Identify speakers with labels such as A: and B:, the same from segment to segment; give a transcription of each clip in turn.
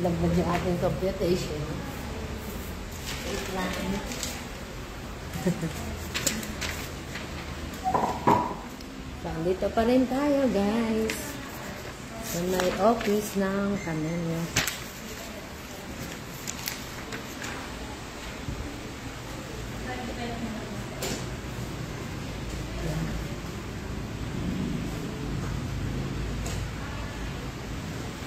A: Laglag yung ating computation. Wait lang. So, dito pa rin tayo, guys. Sa may office ng Camellia.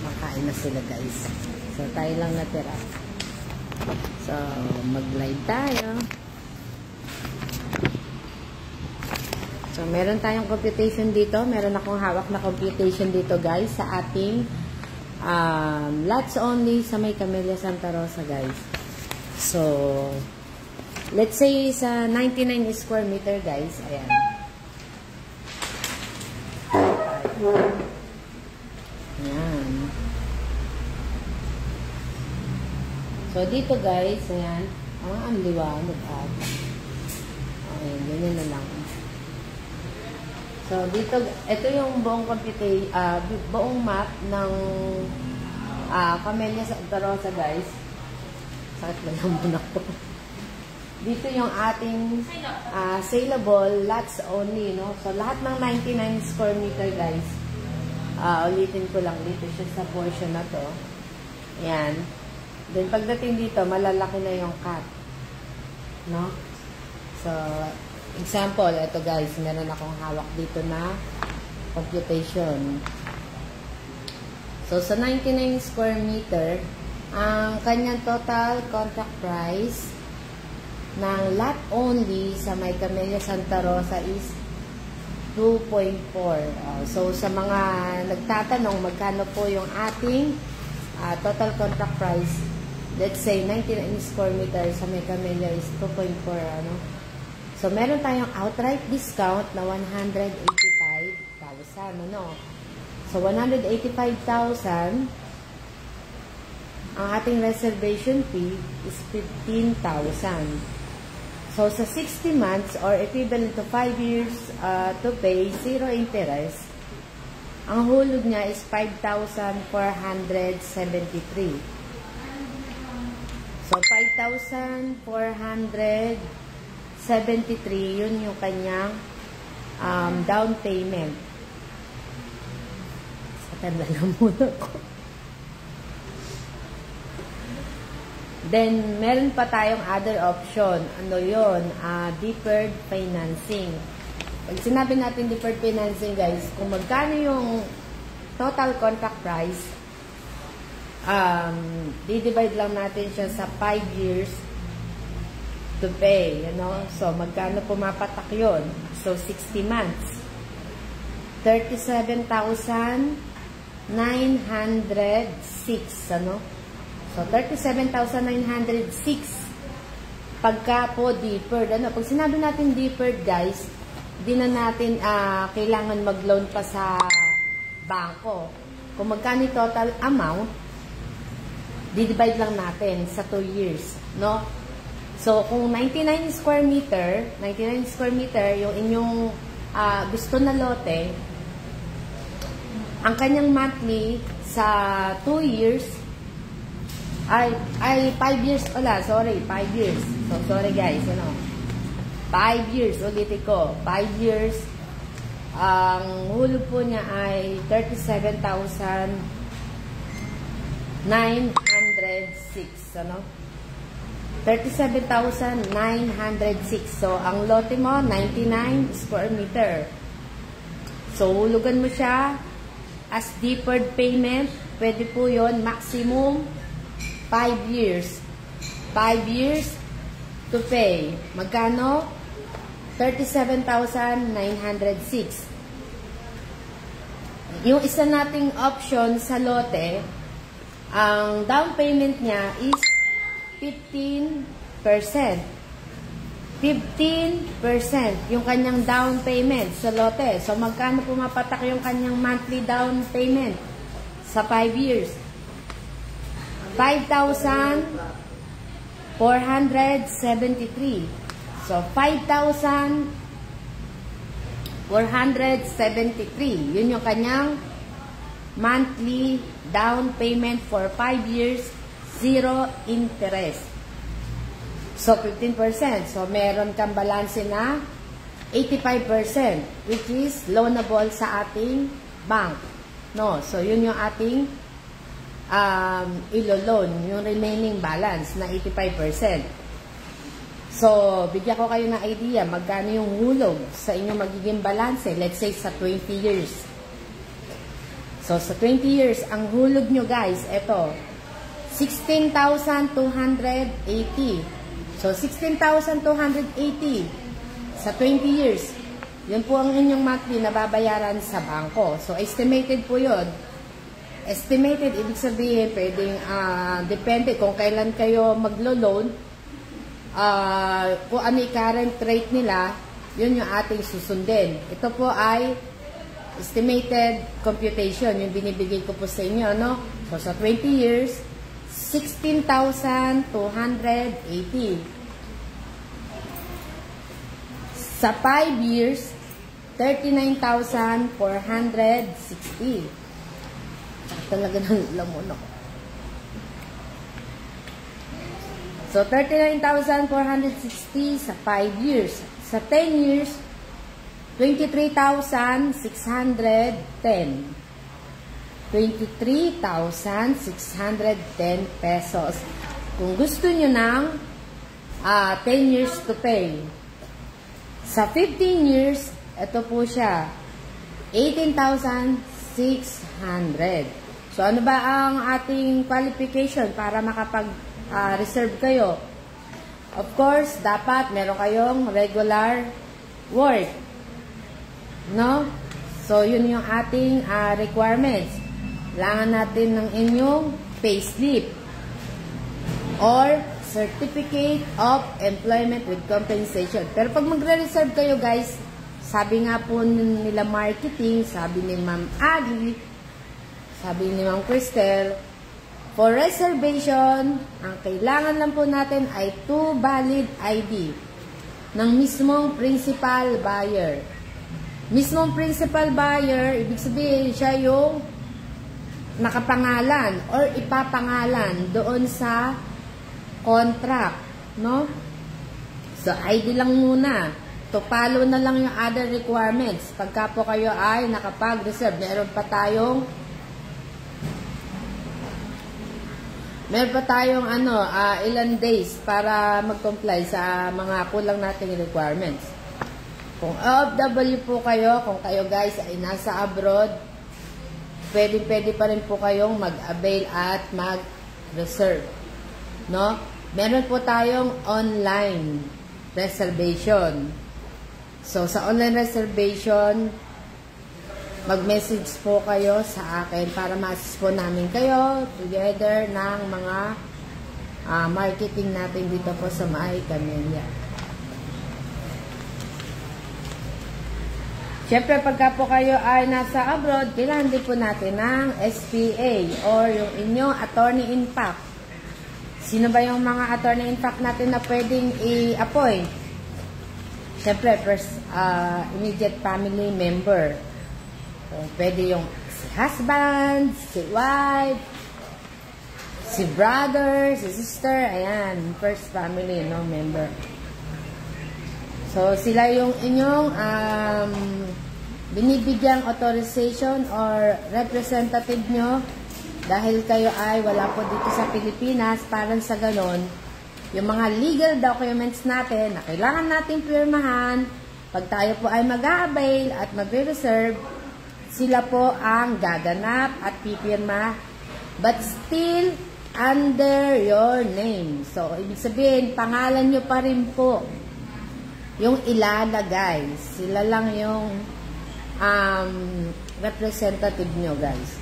A: Makain na sila, guys. So, tayo lang natira. So, mag-live tayo. So, meron tayong computation dito. Meron akong hawak na computation dito, guys, sa ating lots only sa may Camellia Santa Rosa, guys. So, let's say sa 99 square meter, guys. Ayan. Ayan. So, dito, guys, ayan. Ang liwanag at. Okay, ganyan na lang. So, dito, ito yung buong buong map ng Camellia Santa Rosa, guys. Sakit na lang muna ko. Dito yung ating saleable lots only, no? So, lahat ng 99 square meter, guys. Ulitin ko lang, dito siya sa portion na to. Ayan. Then, pagdating dito, malalaki na yung cut. No? So, example, ito guys, meron akong hawak dito na computation. So, sa 99 square meter, ang kanyang total contract price ng lot only sa may Camellia Santa Rosa is 2.4. So, sa mga nagtatanong magkano po yung ating total contract price, let's say 99 square meter sa may Camellia is 2.4, ano? So, meron tayong outright discount na 185,000, ano? So, 185,000, ang ating reservation fee is 15,000. So, sa 60 months or equivalent to 5 years to pay, zero interest, ang hulog niya is 5,473. So, 5,473, yun yung kanyang down payment. Tanda lang muna ko. Then, meron pa tayong other option. Ano yun? Deferred financing. Pag sinabi natin deferred financing, guys, kung magkano yung total contract price, di-divide lang natin siya sa 5 years to pay, you know? So, magkano pumapatak yun? So, 60 months. 37,906, ano? So, 37,906 pagka po deferred, ano? Pag sinabi natin deferred, guys, di na natin kailangan mag-loan pa sa bangko. Kung magkano total amount, di-divide lang natin sa 2 years, no? So, kung 99 square meter, yung inyong gusto na lote, ang kanyang monthly sa 2 years, ay 5 years, 5 years. So, sorry guys, 5 years, ulitin ko, 5 years, ang hulog po niya ay 37,906, ano? 37,906. So, ang lote mo, 99 square meter. So, hulugan mo siya as deferred payment. Pwede po yun, maximum 5 years. 5 years to pay. Magkano? 37,906. Yung isa nating option sa lote, ang down payment niya is 15%. 15% yung kanyang down payment sa lote. So, magkano pumapatak yung kanyang monthly down payment sa 5 years? 5,473. So, 5,473. Yun yung kanyang monthly down payment for 5 years, 0 interest. So, 15%. So, meron kang balanse na 85%, which is loanable sa ating bank. No? So, yun yung ating ilo-loan, yung remaining balance na 85%. So, bigyan ko kayo ng idea magkano yung hulog sa inyong magiging balanse, let's say sa 20 years. So, sa 20 years, ang hulog nyo guys, eto, 16,280. So, 16,280 sa 20 years. Yun po ang inyong monthly na babayaran sa bangko. So, estimated po yun. Estimated, ibig sabihin, pwedeng, depende kung kailan kayo maglo-loan, kung ano yung current rate nila, yun yung ating susundin. Ito po ay estimated computation, yung binibigay ko po sa inyo, no? So, sa 20 years, 16,280. Sa 5 years, 39,460. Talaga ng lamon ako. So, 39,460 sa 5 years. Sa 10 years, 23,610. 23,610 pesos. Kung gusto nyo ng 10 years to pay. Sa 15 years, ito po siya, 18,600. So, ano ba ang ating qualification para makapag-reserve kayo? Of course, dapat meron kayong regular work. No? So, yun yung ating requirements. Kailangan natin ng inyong payslip or Certificate of Employment with Compensation. Pero pag magre-reserve kayo guys, sabi nga po nila marketing, sabi ni Ma'am Ali, sabi ni Ma'am Cristel, for reservation, ang kailangan lang po natin ay 2 valid ID ng mismong principal buyer. Mismong principal buyer, ibig sabihin siya yung nakapangalan or ipapangalan doon sa contract, no? So, ID lang muna. To follow na lang yung other requirements. Pagka po kayo ay nakapag-reserve, meron pa tayong ilan days para mag-comply sa mga kulang nating requirements. Kung OFW po kayo, kung kayo guys ay nasa abroad, pwede pa rin po kayong mag-avail at mag-reserve. No? Meron po tayong online reservation. So, sa online reservation, mag-message po kayo sa akin para ma-assist po namin kayo together ng mga marketing natin dito po sa My Camellia. Siyempre, pagka po kayo ay nasa abroad, kailangan din po natin ng SPA or yung inyong attorney-in-fact. Sino ba yung mga attorney-in-fact natin na pwedeng i-appoint? Siyempre, first, immediate family member. So, pwede yung si husband, si wife, si brother, si sister, ayan, first family, no, member. So, sila yung inyong binibigyang authorization or representative nyo dahil kayo ay wala po dito sa Pilipinas. Parang sa ganon, yung mga legal documents natin na kailangan natin pirmahan pag tayo po ay mag-a-avail at magre-reserve, sila po ang gaganap at pipirma but still under your name. So, ibig sabihin, pangalan nyo pa rin po yung ilalagay. Sila lang yung representative nyo, guys.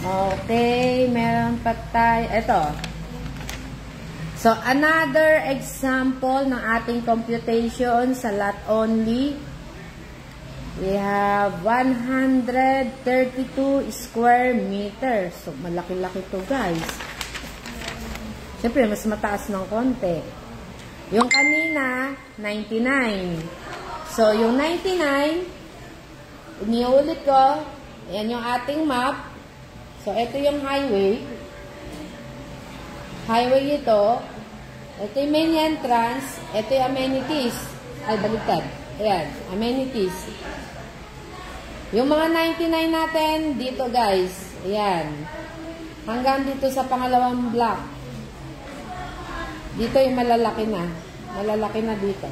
A: Okay, meron pa tayo. Ito. So, another example ng ating computation sa lot only. We have 132 square meters. So, malaki-laki to, guys. Siyempre, mas mataas ng konti. Yung kanina, 99. So, yung 99, iniulit ko, ayan yung ating map. So, ito yung highway. Highway ito. Ito yung main entrance. Ito yung amenities. Ay, baliktad. Ayan, amenities. Yung mga 99 natin, dito guys. Ayan. Hanggang dito sa pangalawang block. Dito yung malalaki na. Malalaki na dito.